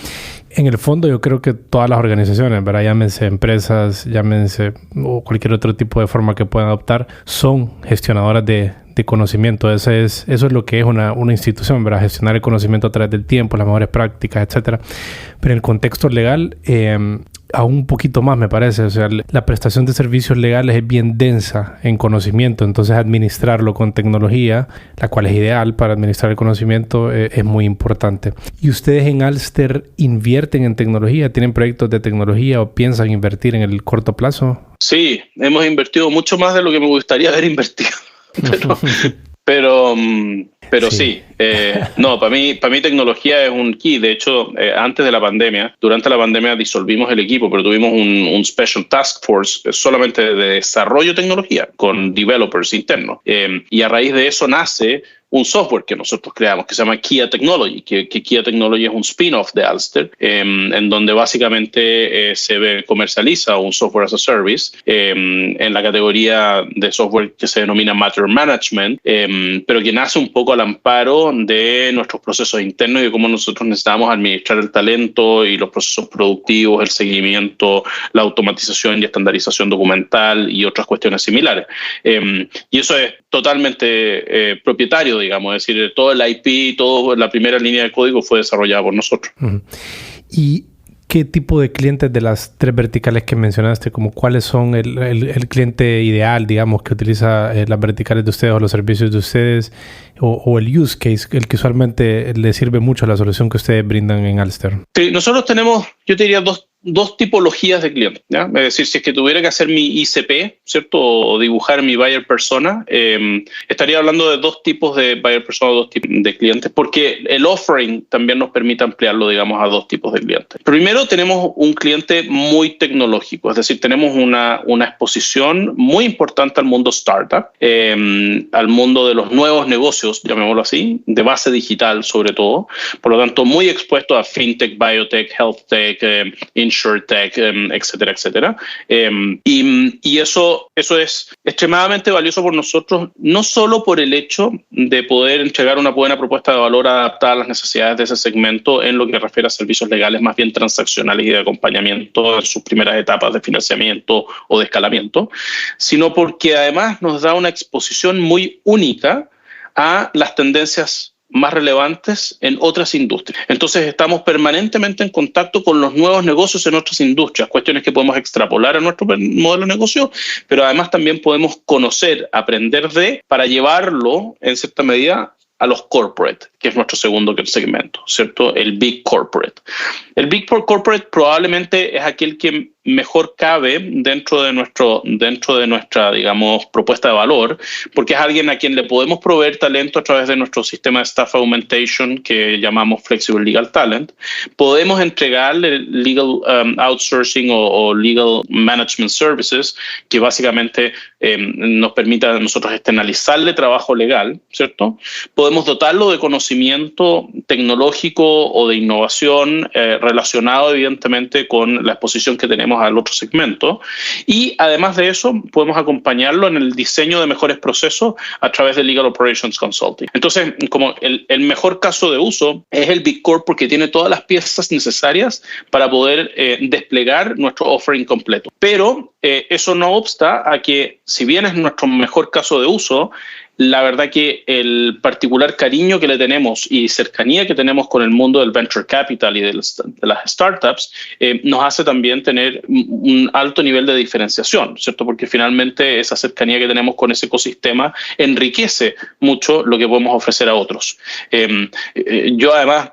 En el fondo, yo creo que todas las organizaciones, ¿verdad? Llámense empresas, llámense o cualquier otro tipo de forma que puedan adoptar, son gestionadoras de conocimiento. Eso es lo que es una institución, ¿verdad? Gestionar el conocimiento a través del tiempo, las mejores prácticas, etcétera. Pero en el contexto legal, aún un poquito más, me parece. O sea, la prestación de servicios legales es bien densa en conocimiento. Entonces, administrarlo con tecnología, la cual es ideal para administrar el conocimiento, es muy importante. ¿Y ustedes en Alster invierten en tecnología? ¿Tienen proyectos de tecnología o piensan invertir en el corto plazo?
Sí, hemos invertido mucho más de lo que me gustaría haber invertido. Pero sí, no, para mí tecnología es un key. De hecho, antes de la pandemia, durante la pandemia disolvimos el equipo, pero tuvimos un Special Task Force solamente de desarrollo de tecnología con developers internos. Y a raíz de eso nace un software que nosotros creamos que se llama Kia Technology, que Kia Technology es un spin-off de Alster, en donde básicamente se comercializa un software as a service en la categoría de software que se denomina Matter Management, pero que nace un poco al amparo de nuestros procesos internos y de cómo nosotros necesitamos administrar el talento y los procesos productivos, el seguimiento, la automatización y estandarización documental y otras cuestiones similares. Y eso es totalmente propietario, digamos, es decir, todo el IP, toda la primera línea de código fue desarrollada por nosotros. Uh-huh.
¿Y qué tipo de clientes de las 3 verticales que mencionaste, como cuáles son el cliente ideal, digamos, que utiliza las verticales de ustedes o los servicios de ustedes o el use case, el que usualmente le sirve mucho a la solución que ustedes brindan en Alster?
Sí, nosotros tenemos, yo te diría, dos tipologías de clientes, ¿ya? Es decir, si es que tuviera que hacer mi ICP, ¿cierto? O dibujar mi buyer persona, estaría hablando de dos tipos de buyer persona, dos tipos de clientes, porque el offering también nos permite ampliarlo, digamos, a dos tipos de clientes. Primero, tenemos un cliente muy tecnológico, es decir, tenemos una exposición muy importante al mundo startup, al mundo de los nuevos negocios, llamémoslo así, de base digital sobre todo, por lo tanto, muy expuesto a fintech, biotech, health tech, insurtech, etcétera, etcétera. Y eso es extremadamente valioso por nosotros, no solo por el hecho de poder entregar una buena propuesta de valor adaptada a las necesidades de ese segmento en lo que refiere a servicios legales más bien transaccionales y de acompañamiento en sus primeras etapas de financiamiento o de escalamiento, sino porque además nos da una exposición muy única a las tendencias más relevantes en otras industrias. Entonces estamos permanentemente en contacto con los nuevos negocios en otras industrias, cuestiones que podemos extrapolar a nuestro modelo de negocio, pero además también podemos conocer, aprender para llevarlo en cierta medida a los corporate, que es nuestro segundo segmento, ¿cierto? El big corporate. El big corporate probablemente es aquel que mejor cabe dentro de nuestra, digamos, propuesta de valor, porque es alguien a quien le podemos proveer talento a través de nuestro sistema de staff augmentation que llamamos Flexible Legal Talent. Podemos entregarle legal outsourcing o legal management services, que básicamente nos permita a nosotros externalizarle trabajo legal, ¿cierto? Podemos dotarlo de conocimiento tecnológico o de innovación relacionado evidentemente con la exposición que tenemos al otro segmento, y además de eso podemos acompañarlo en el diseño de mejores procesos a través de Legal Operations Consulting. Entonces, como el mejor caso de uso es el Big Corp, porque tiene todas las piezas necesarias para poder desplegar nuestro offering completo. Pero eso no obsta a que, si bien es nuestro mejor caso de uso, la verdad que el particular cariño que le tenemos y cercanía que tenemos con el mundo del venture capital y de las startups nos hace también tener un alto nivel de diferenciación, ¿cierto? Porque finalmente esa cercanía que tenemos con ese ecosistema enriquece mucho lo que podemos ofrecer a otros. Yo además,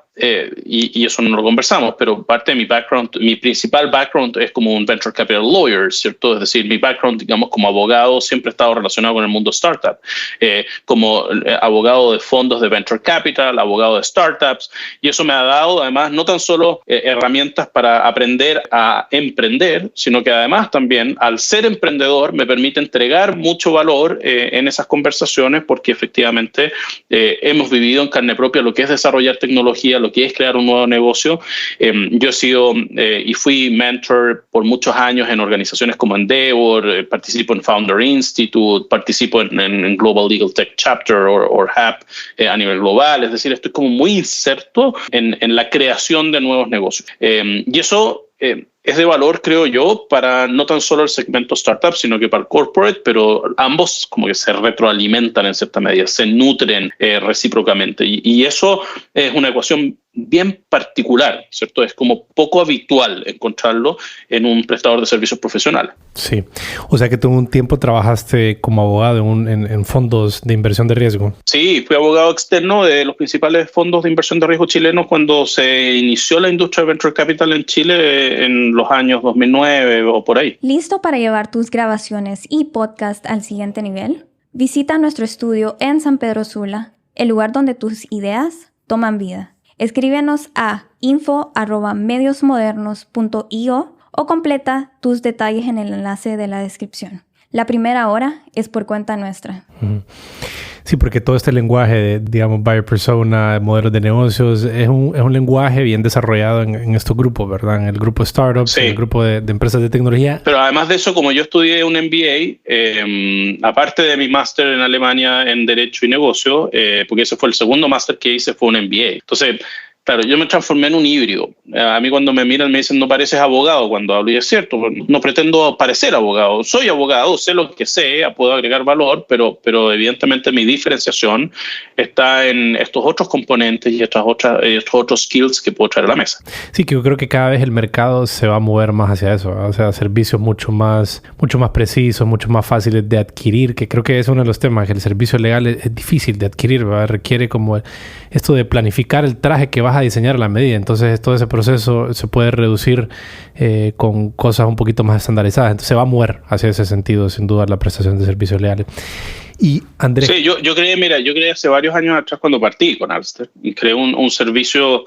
y eso no lo conversamos, pero parte de mi background, mi principal background es como un venture capital lawyer, ¿cierto? Es decir, mi background, digamos, como abogado siempre ha estado relacionado con el mundo startup, como abogado de fondos de venture capital, abogado de startups, y eso me ha dado además no tan solo herramientas para aprender a emprender, sino que además también al ser emprendedor me permite entregar mucho valor en esas conversaciones, porque efectivamente hemos vivido en carne propia lo que es desarrollar tecnología, lo que es crear un nuevo negocio. Yo he sido y fui mentor por muchos años en organizaciones como Endeavor, participo en Founder Institute, participo en Global Legal Tech Chapter o HAP a nivel global. Es decir, estoy como muy inserto en la creación de nuevos negocios. Y eso es de valor, creo yo, para no tan solo el segmento startup, sino que para el corporate, pero ambos como que se retroalimentan en cierta medida, se nutren recíprocamente. Y eso es una ecuación bien particular, ¿cierto? Es como poco habitual encontrarlo en un prestador de servicios profesional.
Sí. O sea que tú un tiempo trabajaste como abogado en fondos de inversión de riesgo.
Sí, fui abogado externo de los principales fondos de inversión de riesgo chilenos cuando se inició la industria de venture capital en Chile en los años 2009 o por ahí.
¿Listo para llevar tus grabaciones y podcast al siguiente nivel? Visita nuestro estudio en San Pedro Sula, el lugar donde tus ideas toman vida. Escríbenos a info@mediosmodernos.io o completa tus detalles en el enlace de la descripción. La primera hora es por cuenta nuestra.
Sí, porque todo este lenguaje de, digamos, buyer persona, modelos de negocios, es un lenguaje bien desarrollado en estos grupos, ¿verdad? En el grupo de startups, sí. En el grupo de empresas de tecnología.
Pero además de eso, como yo estudié un MBA, aparte de mi máster en Alemania en Derecho y Negocio, porque ese fue el segundo máster que hice, fue un MBA. Entonces, claro, yo me transformé en un híbrido. A mí cuando me miran me dicen, no pareces abogado cuando hablo, y es cierto, no pretendo parecer abogado. Soy abogado, sé lo que sé, puedo agregar valor, pero evidentemente mi diferenciación está en estos otros componentes y estos otros skills que puedo traer a la mesa.
Sí, que yo creo que cada vez el mercado se va a mover más hacia eso, ¿verdad? O sea, servicios mucho más precisos, mucho más fáciles de adquirir, que creo que es uno de los temas, que el servicio legal es difícil de adquirir, ¿verdad? Requiere como esto de planificar el traje que vas a a diseñar a la medida. Entonces todo ese proceso se puede reducir con cosas un poquito más estandarizadas. Entonces se va a mover hacia ese sentido, sin duda, la prestación de servicios legales. Y Andrés...
Sí, yo creé hace varios años atrás cuando partí con Alster y creé un servicio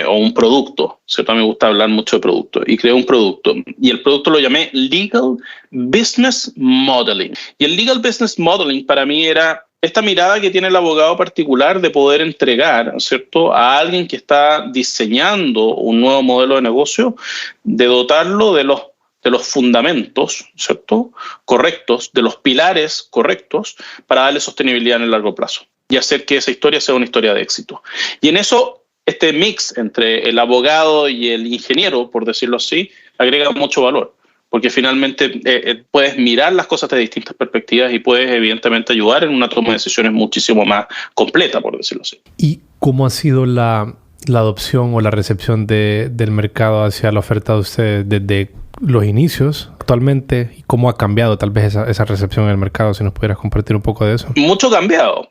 o un producto, ¿cierto? A mí me gusta hablar mucho de producto, y creé un producto. Y el producto lo llamé Legal Business Modeling. Y el Legal Business Modeling para mí era esta mirada que tiene el abogado particular de poder entregar, ¿cierto?, a alguien que está diseñando un nuevo modelo de negocio, de dotarlo de los fundamentos, ¿cierto?, correctos, de los pilares correctos para darle sostenibilidad en el largo plazo y hacer que esa historia sea una historia de éxito. Y en eso, este mix entre el abogado y el ingeniero, por decirlo así, agrega mucho valor, porque finalmente puedes mirar las cosas de distintas perspectivas y puedes evidentemente ayudar en una toma de decisiones muchísimo más completa, por decirlo así.
¿Y cómo ha sido la adopción o la recepción del mercado hacia la oferta de ustedes desde los inicios actualmente, y cómo ha cambiado tal vez esa recepción en el mercado? Si nos pudieras compartir un poco de eso. Mucho cambiado,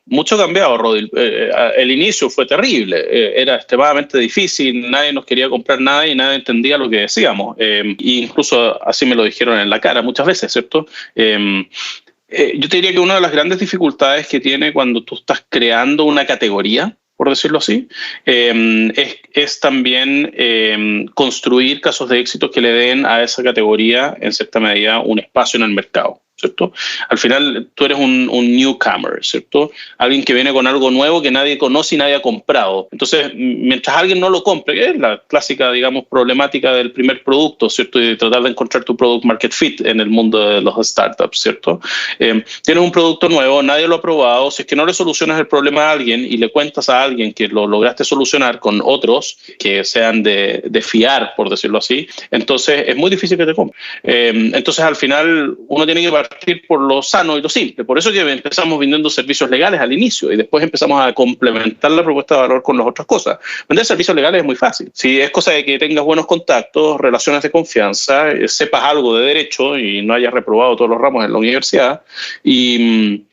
Rodil. El inicio fue terrible, era extremadamente difícil, nadie nos quería comprar nada y nadie entendía lo que decíamos. Incluso así me lo dijeron en la cara muchas veces, ¿cierto? Yo te diría que una de las grandes dificultades que tiene cuando tú estás creando una categoría, por decirlo así, es también construir casos de éxito que le den a esa categoría, en cierta medida, un espacio en el mercado, ¿cierto? Al final, tú eres un newcomer, ¿cierto? Alguien que viene con algo nuevo que nadie conoce y nadie ha comprado. Entonces, mientras alguien no lo compre, que es la clásica, digamos, problemática del primer producto, ¿cierto? Y de tratar de encontrar tu product market fit en el mundo de los startups, ¿cierto? Tienes un producto nuevo, nadie lo ha probado. Si es que no le solucionas el problema a alguien y le cuentas a alguien que lo lograste solucionar con otros que sean de fiar, por decirlo así, entonces es muy difícil que te compre. Entonces, al final, uno tiene que partir por lo sano y lo simple. Por eso que empezamos vendiendo servicios legales al inicio y después empezamos a complementar la propuesta de valor con las otras cosas. Vender servicios legales es muy fácil. Si es cosa de que tengas buenos contactos, relaciones de confianza, sepas algo de derecho y no hayas reprobado todos los ramos en la universidad y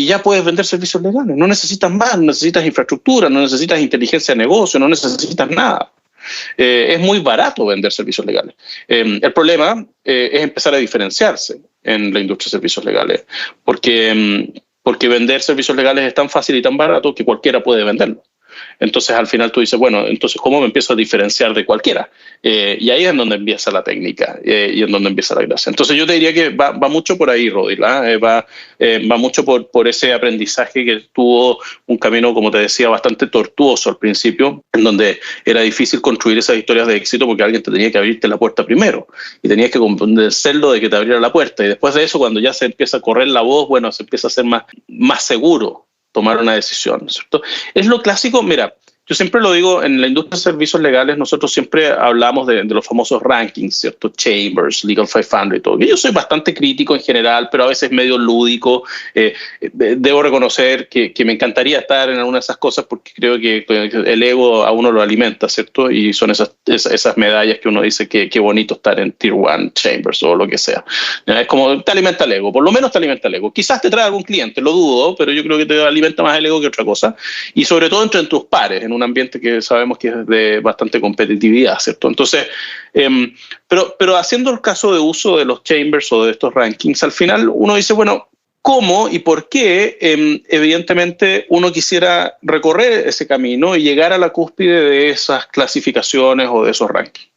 ya puedes vender servicios legales. No necesitas más, no necesitas infraestructura, no necesitas inteligencia de negocio, no necesitas nada. Es muy barato vender servicios legales. El problema es empezar a diferenciarse en la industria de servicios legales, porque vender servicios legales es tan fácil y tan barato que cualquiera puede venderlo. Entonces, al final tú dices, bueno, entonces, ¿cómo me empiezo a diferenciar de cualquiera? Y ahí es donde empieza la técnica y en donde empieza la gracia. Entonces, yo te diría que va mucho por ahí, Rodil, va mucho por ese aprendizaje que tuvo un camino, como te decía, bastante tortuoso al principio, en donde era difícil construir esas historias de éxito porque alguien te tenía que abrirte la puerta primero y tenías que convencerlo de que te abriera la puerta. Y después de eso, cuando ya se empieza a correr la voz, bueno, se empieza a ser más seguro tomar una decisión, ¿cierto? Es lo clásico, mira, yo siempre lo digo, en la industria de servicios legales nosotros siempre hablamos de los famosos rankings, ¿cierto? Chambers, Legal 500 y todo. Yo soy bastante crítico en general, pero a veces medio lúdico. Debo reconocer que me encantaría estar en alguna de esas cosas porque creo que el ego a uno lo alimenta, ¿cierto? Y son esas medallas que uno dice que qué bonito estar en Tier 1 Chambers o lo que sea. Es como te alimenta el ego, por lo menos te alimenta el ego. Quizás te trae algún cliente, lo dudo, pero yo creo que te alimenta más el ego que otra cosa. Y sobre todo entre tus pares, en un ambiente que sabemos que es de bastante competitividad, ¿cierto? Entonces, pero haciendo el caso de uso de los chambers o de estos rankings, al final uno dice, bueno, ¿cómo y por qué? Evidentemente uno quisiera recorrer ese camino y llegar a la cúspide de esas clasificaciones o de esos rankings.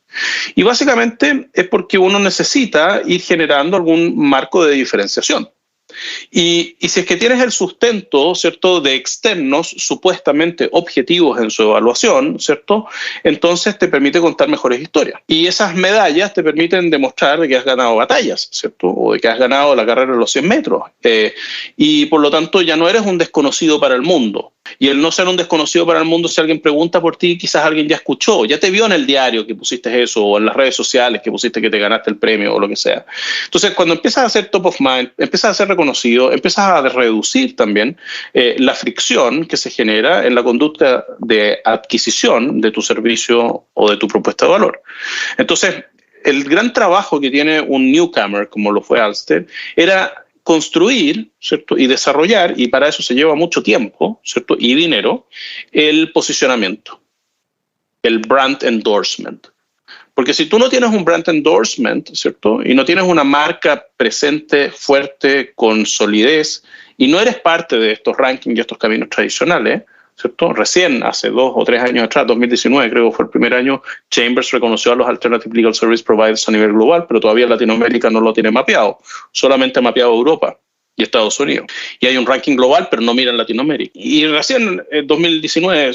Y básicamente es porque uno necesita ir generando algún marco de diferenciación. Y si es que tienes el sustento, ¿cierto?, de externos supuestamente objetivos en su evaluación, ¿cierto?, entonces te permite contar mejores historias. Y esas medallas te permiten demostrar de que has ganado batallas, ¿cierto?, o de que has ganado la carrera de los 100 metros. Y por lo tanto ya no eres un desconocido para el mundo. Y el no ser un desconocido para el mundo, si alguien pregunta por ti, quizás alguien ya escuchó, ya te vio en el diario que pusiste eso, o en las redes sociales que pusiste que te ganaste el premio, o lo que sea. Entonces, cuando empiezas a ser top of mind, empiezas a ser reconocido, empiezas a reducir también la fricción que se genera en la conducta de adquisición de tu servicio o de tu propuesta de valor. Entonces, el gran trabajo que tiene un newcomer, como lo fue Alster, era construir, ¿cierto?, y desarrollar, y para eso se lleva mucho tiempo, ¿cierto?, y dinero, el posicionamiento. el brand endorsement. Porque si tú no tienes un brand endorsement, ¿cierto? Y no tienes una marca presente, fuerte, con solidez, y no eres parte de estos rankings y estos caminos tradicionales, ¿cierto? Recién, hace 2 o 3 años atrás, 2019 creo que fue el primer año, Chambers reconoció a los Alternative Legal Service Providers a nivel global, pero todavía Latinoamérica no lo tiene mapeado, solamente ha mapeado Europa y Estados Unidos. Y hay un ranking global, pero no mira en Latinoamérica. Y recién en 2019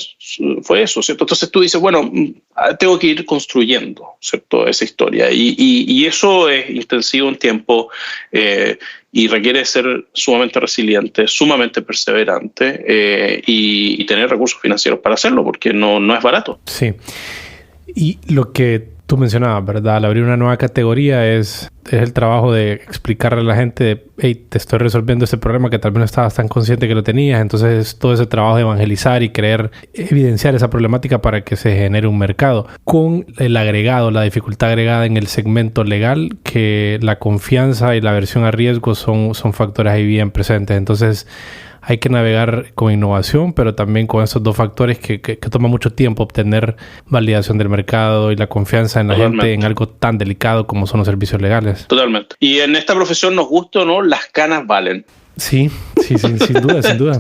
fue eso, ¿cierto? Entonces tú dices, bueno, tengo que ir construyendo, ¿cierto? Esa historia. Y eso es intensivo en tiempo y requiere ser sumamente resiliente, sumamente perseverante y tener recursos financieros para hacerlo, porque no es barato.
Sí. Y lo que tú mencionabas, ¿verdad? Al abrir una nueva categoría es el trabajo de explicarle a la gente, hey, te estoy resolviendo este problema que tal vez no estabas tan consciente que lo tenías. Entonces, todo ese trabajo de evangelizar y querer evidenciar esa problemática para que se genere un mercado. Con el agregado, la dificultad agregada en el segmento legal, que la confianza y la aversión a riesgo son factores ahí bien presentes. Entonces, hay que navegar con innovación, pero también con esos dos factores que toma mucho tiempo obtener validación del mercado y la confianza en la gente en algo tan delicado como son los servicios legales.
Totalmente. Y en esta profesión, nos gusta o no, las canas valen.
Sí, sin duda, sin duda.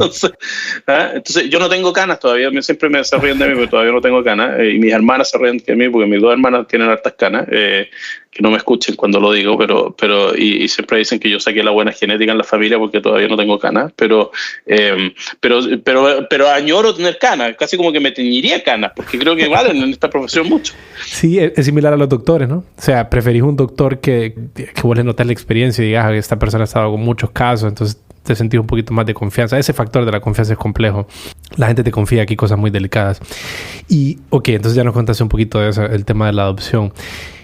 Entonces, yo no tengo canas todavía, siempre se ríen de mí, pero todavía no tengo canas. Y mis hermanas se ríen de mí porque mis 2 hermanas tienen hartas canas, que no me escuchen cuando lo digo, pero siempre dicen que yo saqué la buena genética en la familia porque todavía no tengo canas, pero añoro tener canas, casi como que me teñiría canas, porque creo que valen en esta profesión mucho.
Sí, es similar a los doctores, ¿no? O sea, preferís un doctor que vos le notes la experiencia y digas que esta persona ha estado con muchos casos, entonces te sentís un poquito más de confianza. Ese factor de la confianza es complejo. La gente te confía aquí cosas muy delicadas. Y, ok, entonces ya nos contaste un poquito de eso, el tema de la adopción.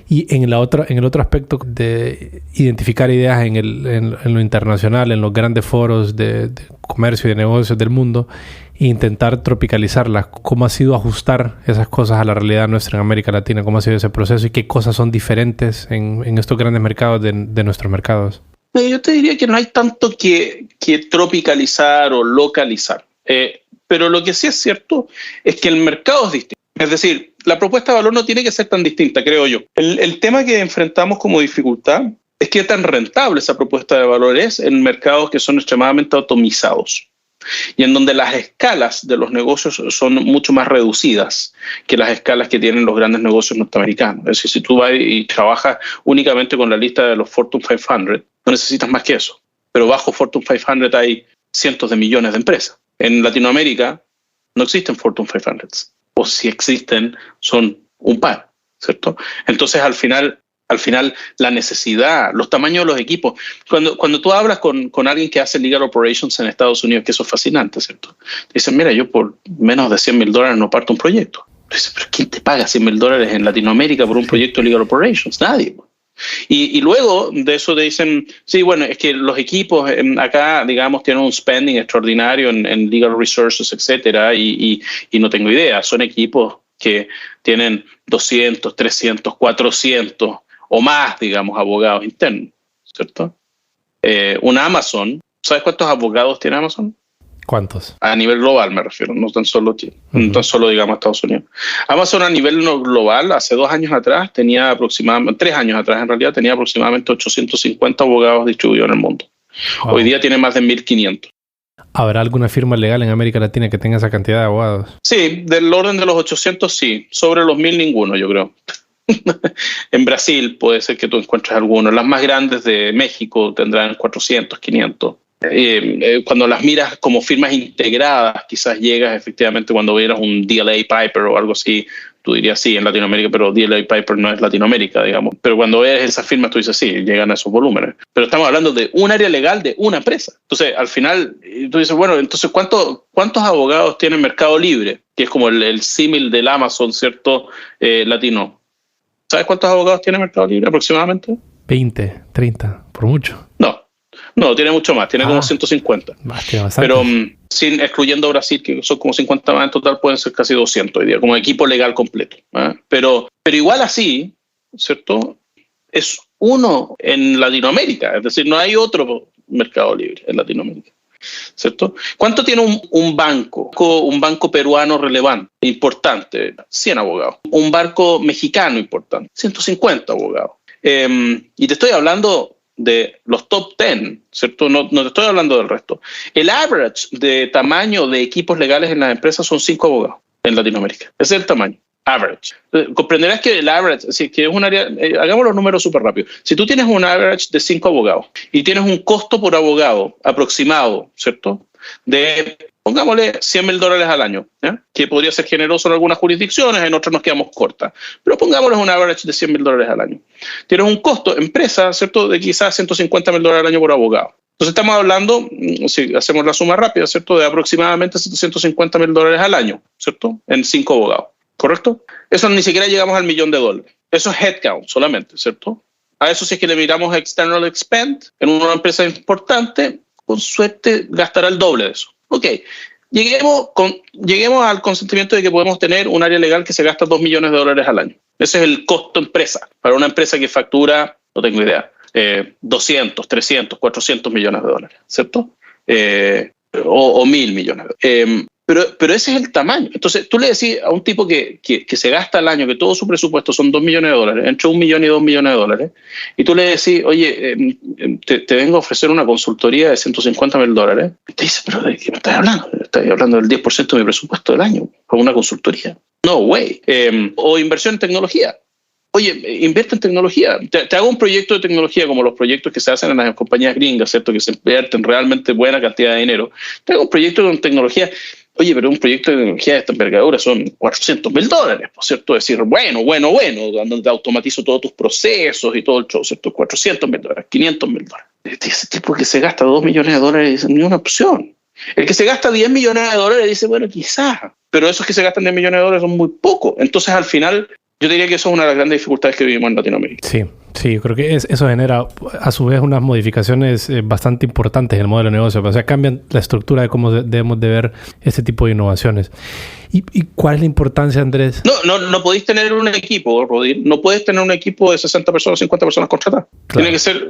Y en el otro aspecto de identificar ideas en lo internacional, en los grandes foros de comercio y de negocios del mundo, e intentar tropicalizarlas. ¿Cómo ha sido ajustar esas cosas a la realidad nuestra en América Latina? ¿Cómo ha sido ese proceso? ¿Y qué cosas son diferentes en estos grandes mercados de nuestros mercados?
Yo te diría que no hay tanto que tropicalizar o localizar. Pero lo que sí es cierto es que el mercado es distinto. Es decir, la propuesta de valor no tiene que ser tan distinta, creo yo. El tema que enfrentamos como dificultad es qué tan rentable esa propuesta de valor es en mercados que son extremadamente atomizados y en donde las escalas de los negocios son mucho más reducidas que las escalas que tienen los grandes negocios norteamericanos. Es decir, si tú vas y trabajas únicamente con la lista de los Fortune 500, no necesitas más que eso. Pero bajo Fortune 500 hay cientos de millones de empresas. En Latinoamérica no existen Fortune 500. O si existen, son un par, ¿cierto? Entonces, al final la necesidad, los tamaños de los equipos. Cuando tú hablas con alguien que hace legal operations en Estados Unidos, que eso es fascinante, ¿cierto? Dicen, mira, yo por menos de $100,000 no parto un proyecto. Dices, pero ¿quién te paga $100,000 en Latinoamérica por un proyecto de legal operations? Nadie. Y luego de eso te dicen, sí, bueno, es que los equipos acá, digamos, tienen un spending extraordinario en legal resources, etcétera, y no tengo idea. Son equipos que tienen 200, 300, 400 o más, digamos, abogados internos, ¿cierto? Una Amazon, ¿sabes cuántos abogados tiene Amazon?
¿Cuántos?
A nivel global me refiero, no tan solo Chile, no tan solo, digamos, Estados Unidos. Amazon a nivel global, hace 2 años atrás, tenía aproximadamente, 3 años atrás en realidad, tenía aproximadamente 850 abogados distribuidos en el mundo. Wow. Hoy día tiene más de 1.500.
¿Habrá alguna firma legal en América Latina que tenga esa cantidad de abogados?
Sí, del orden de los 800 sí, sobre los 1.000 ninguno, yo creo. En Brasil puede ser que tú encuentres algunos. Las más grandes de México tendrán 400, 500. Cuando las miras como firmas integradas, quizás llegas efectivamente cuando vieras un DLA Piper o algo así, tú dirías sí, en Latinoamérica, pero DLA Piper no es Latinoamérica, digamos. Pero cuando ves esas firmas, tú dices sí, llegan a esos volúmenes. Pero estamos hablando de un área legal de una empresa. Entonces, al final, tú dices, bueno, entonces, ¿cuántos abogados tiene Mercado Libre? Que es como el símil del Amazon, ¿cierto? Latino. ¿Sabes cuántos abogados tiene Mercado Libre aproximadamente?
20, 30, por mucho.
No, tiene mucho más, tiene como 150. Pero excluyendo Brasil, que son como 50 más en total, pueden ser casi 200 hoy día, como equipo legal completo. Pero igual así, ¿cierto? Es uno en Latinoamérica, es decir, no hay otro Mercado Libre en Latinoamérica. ¿cierto? ¿Cuánto tiene un banco peruano relevante, importante? 100 abogados. Un banco mexicano importante, 150 abogados. Y te estoy hablando de los top 10, ¿cierto? No te estoy hablando del resto. El average de tamaño de equipos legales en las empresas son 5 abogados en Latinoamérica. Ese es el tamaño. Average. Comprenderás que el average, que es un área, hagamos los números súper rápido. Si tú tienes un average de 5 abogados y tienes un costo por abogado aproximado, ¿cierto? De, pongámosle, $100,000 al año, ¿ya? Que podría ser generoso en algunas jurisdicciones, en otras nos quedamos cortas. Pero pongámosle un average de $100,000 al año. Tienes un costo, empresa, ¿cierto? De quizás $150,000 al año por abogado. Entonces estamos hablando, si hacemos la suma rápida, ¿cierto? De aproximadamente $750,000 al año, ¿cierto? En 5 abogados. ¿Correcto? Eso ni siquiera llegamos al $1,000,000. Eso es headcount solamente, ¿cierto? A eso si es que le miramos external expend en una empresa importante, con suerte gastará el doble de eso. Ok, lleguemos al consentimiento de que podemos tener un área legal que se gasta $2 millones al año. Ese es el costo empresa. Para una empresa que factura, no tengo idea, 200, 300, 400 millones de dólares, ¿cierto? O 1.000 millones. Pero ese es el tamaño. Entonces, tú le decís a un tipo que se gasta al año, que todo su presupuesto son $2 millones, entre $1 millón y $2 millones, y tú le decís, oye, te vengo a ofrecer una consultoría de $150,000. Y te dice, pero ¿de qué me estás hablando? Estás hablando del 10% de mi presupuesto del año con una consultoría. No way. O inversión en tecnología. Oye, invierte en tecnología. Te hago un proyecto de tecnología como los proyectos que se hacen en las compañías gringas, ¿cierto? Que se invierten realmente buena cantidad de dinero. Te hago un proyecto de tecnología. Oye, pero un proyecto de tecnología de esta envergadura son $400,000, ¿por cierto? Es decir, bueno, donde te automatizo todos tus procesos y todo el show, ¿cierto? $400,000, $500,000. Ese tipo que se gasta $2 millones dice, ni una opción. El que se gasta $10 millones dice, bueno, quizás. Pero esos que se gastan $10 millones son muy pocos. Entonces, al final, yo diría que eso es una de las grandes dificultades que vivimos en Latinoamérica.
Sí, yo creo que eso genera a su vez unas modificaciones bastante importantes en el modelo de negocio. O sea, cambian la estructura de cómo debemos de ver este tipo de innovaciones. ¿Y cuál es la importancia, Andrés?
No podéis tener un equipo, Rodil. No puedes tener un equipo de 60 personas, 50 personas contratadas. Claro.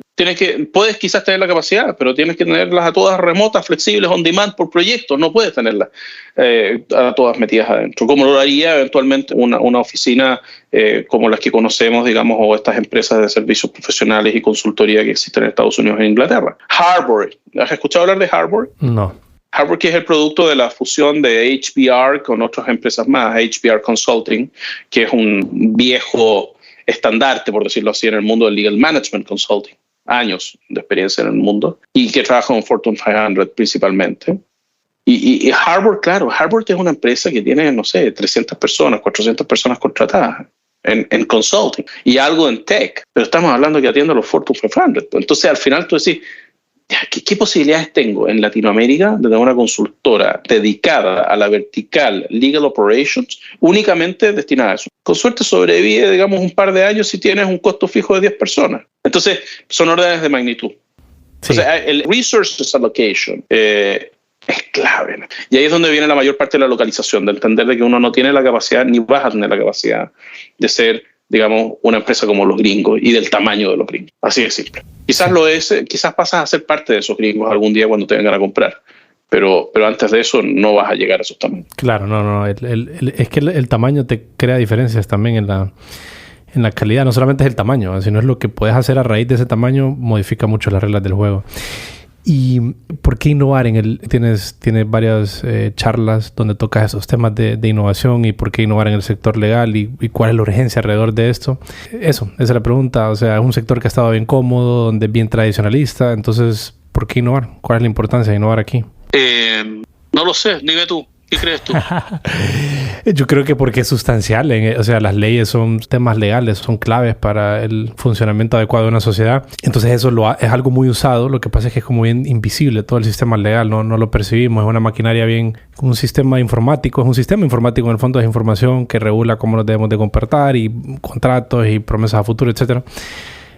Puedes quizás tener la capacidad, pero tienes que tenerlas a todas remotas, flexibles, on demand por proyectos. No puedes tenerlas a todas metidas adentro. Como lo haría eventualmente una oficina como las que conocemos, digamos, o estas empresas de servicios profesionales y consultoría que existen en Estados Unidos e Inglaterra. Harbor. ¿Has escuchado hablar de Harbor?
No.
Harbor, que es el producto de la fusión de HBR con otras empresas más, HBR Consulting, que es un viejo estandarte, por decirlo así, en el mundo del legal management consulting. Años de experiencia en el mundo y que trabaja con Fortune 500 principalmente. Y Harbor, claro, Harbor es una empresa que tiene, no sé, 300 personas, 400 personas contratadas en consulting y algo en tech, pero estamos hablando que atiende a los Fortune 500. Entonces, al final tú decís, ¿qué posibilidades tengo en Latinoamérica de tener una consultora dedicada a la vertical Legal Operations únicamente destinada a eso? Con suerte sobrevive, digamos, un par de años si tienes un costo fijo de 10 personas. Entonces, son órdenes de magnitud. Sí. O sea, el Resources Allocation es clave, ¿no? Y ahí es donde viene la mayor parte de la localización, de entender de que uno no tiene la capacidad, ni vas a tener la capacidad de ser, digamos, una empresa como los gringos y del tamaño de los gringos. Así de simple. Quizás lo es, quizás pasas a ser parte de esos gringos algún día cuando te vengan a comprar. Pero antes de eso no vas a llegar a esos tamaños.
Claro, no. Es que el tamaño te crea diferencias también en la calidad. No solamente es el tamaño, sino es lo que puedes hacer a raíz de ese tamaño, modifica mucho las reglas del juego. ¿Y por qué innovar tienes varias charlas donde tocas esos temas de innovación y por qué innovar en el sector legal y cuál es la urgencia alrededor de esto? Esa es la pregunta. O sea, es un sector que ha estado bien cómodo, donde es bien tradicionalista. Entonces, ¿por qué innovar? ¿Cuál es la importancia de innovar aquí?
No lo sé. Dime tú. ¿Qué crees tú?
Yo creo que porque es sustancial. O sea, las leyes son temas legales, son claves para el funcionamiento adecuado de una sociedad. Entonces eso es algo muy usado. Lo que pasa es que es como bien invisible todo el sistema legal. No lo percibimos. Es una maquinaria bien... Un sistema informático. Es un sistema informático en el fondo de información que regula cómo nos debemos de comportar y contratos y promesas a futuro, etcétera.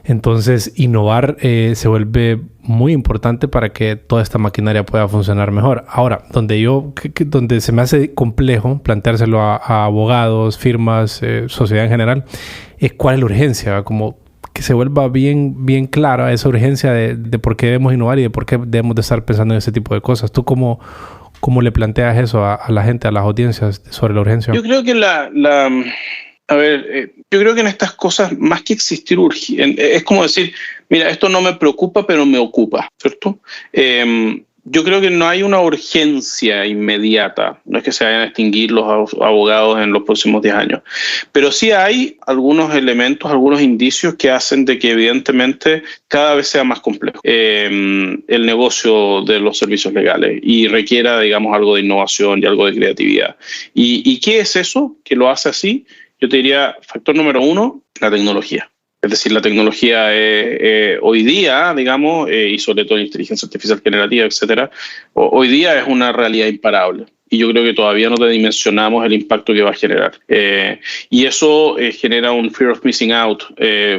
Entonces, innovar se vuelve muy importante para que toda esta maquinaria pueda funcionar mejor. Ahora, donde se me hace complejo planteárselo a abogados, firmas, sociedad en general, es cuál es la urgencia. Como, que se vuelva bien clara esa urgencia de por qué debemos innovar y de por qué debemos de estar pensando en ese tipo de cosas. ¿Tú cómo le planteas eso a la gente, a las audiencias sobre la urgencia?
Yo creo que yo creo que en estas cosas, más que existir es como decir, mira, esto no me preocupa, pero me ocupa, ¿cierto? Yo creo que no hay una urgencia inmediata, no es que se vayan a extinguir los abogados en los próximos 10 años, pero sí hay algunos elementos, algunos indicios que hacen de que evidentemente cada vez sea más complejo el negocio de los servicios legales y requiera, digamos, algo de innovación y algo de creatividad. ¿Y qué es eso que lo hace así? Yo te diría, factor número 1, la tecnología. Es decir, la tecnología hoy día, digamos, y sobre todo la inteligencia artificial generativa, etcétera, hoy día es una realidad imparable. Y yo creo que todavía no dimensionamos el impacto que va a generar. Y eso genera un fear of missing out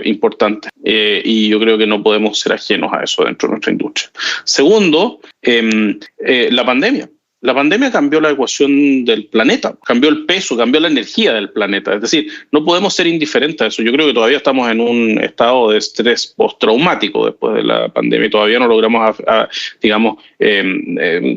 importante. Y yo creo que no podemos ser ajenos a eso dentro de nuestra industria. Segundo, la pandemia. La pandemia cambió la ecuación del planeta, cambió el peso, cambió la energía del planeta. Es decir, no podemos ser indiferentes a eso. Yo creo que todavía estamos en un estado de estrés postraumático después de la pandemia y todavía no logramos,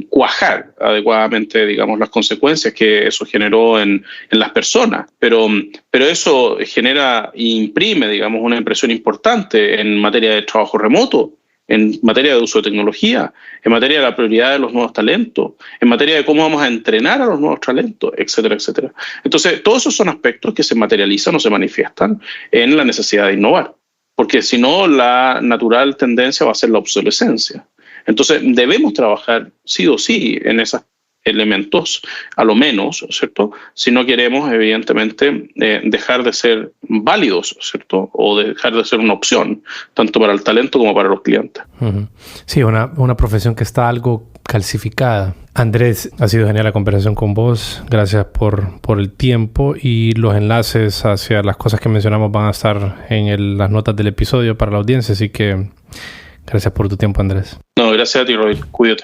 cuajar adecuadamente, digamos, las consecuencias que eso generó en las personas. Pero eso genera e imprime, digamos, una impresión importante en materia de trabajo remoto, en materia de uso de tecnología, en materia de la prioridad de los nuevos talentos, en materia de cómo vamos a entrenar a los nuevos talentos, etcétera, etcétera. Entonces, todos esos son aspectos que se materializan o se manifiestan en la necesidad de innovar, porque si no, la natural tendencia va a ser la obsolescencia. Entonces, debemos trabajar sí o sí en esos elementos, a lo menos, ¿cierto? Si no queremos, evidentemente, dejar de ser válidos, ¿cierto? O dejar de ser una opción, tanto para el talento como para los clientes.
Uh-huh. Sí, una profesión que está algo calcificada. Andrés, ha sido genial la conversación con vos. Gracias por el tiempo, y los enlaces hacia las cosas que mencionamos van a estar en las notas del episodio para la audiencia, así que gracias por tu tiempo, Andrés.
No, gracias a ti, Roy. Cuídate.